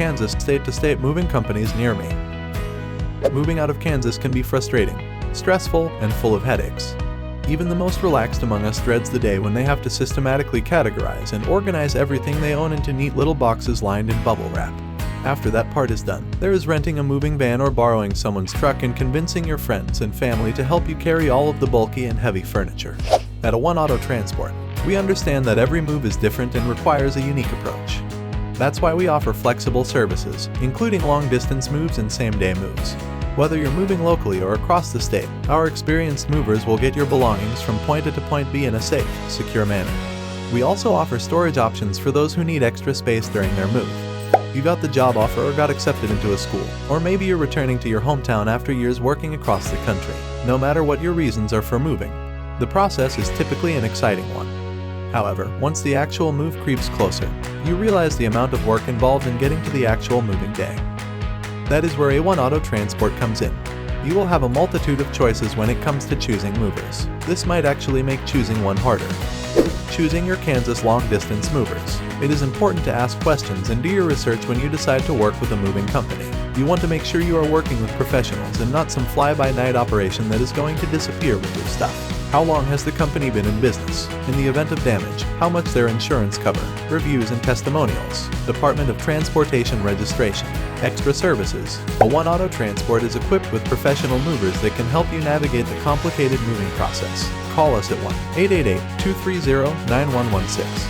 Kansas state-to-state moving companies near me. Moving out of Kansas can be frustrating, stressful, and full of headaches. Even the most relaxed among us dreads the day when they have to systematically categorize and organize everything they own into neat little boxes lined in bubble wrap. After that part is done, there is renting a moving van or borrowing someone's truck and convincing your friends and family to help you carry all of the bulky and heavy furniture. At One Auto Transport, we understand that every move is different and requires a unique approach. That's why we offer flexible services, including long-distance moves and same-day moves. Whether you're moving locally or across the state, our experienced movers will get your belongings from point A to point B in a safe, secure manner. We also offer storage options for those who need extra space during their move. You got the job offer or got accepted into a school, or maybe you're returning to your hometown after years working across the country. No matter what your reasons are for moving, the process is typically an exciting one. However, once the actual move creeps closer, you realize the amount of work involved in getting to the actual moving day. That is where One Auto Transport comes in. You will have a multitude of choices when it comes to choosing movers. This might actually make choosing one harder. Choosing your Kansas long-distance movers. It is important to ask questions and do your research when you decide to work with a moving company. You want to make sure you are working with professionals and not some fly-by-night operation that is going to disappear with your stuff. How long has the company been in business? In the event of damage, how much their insurance cover? Reviews and testimonials. Department of Transportation registration. Extra services. One Auto Transport is equipped with professional movers that can help you navigate the complicated moving process. Call us at 1-888-230-9116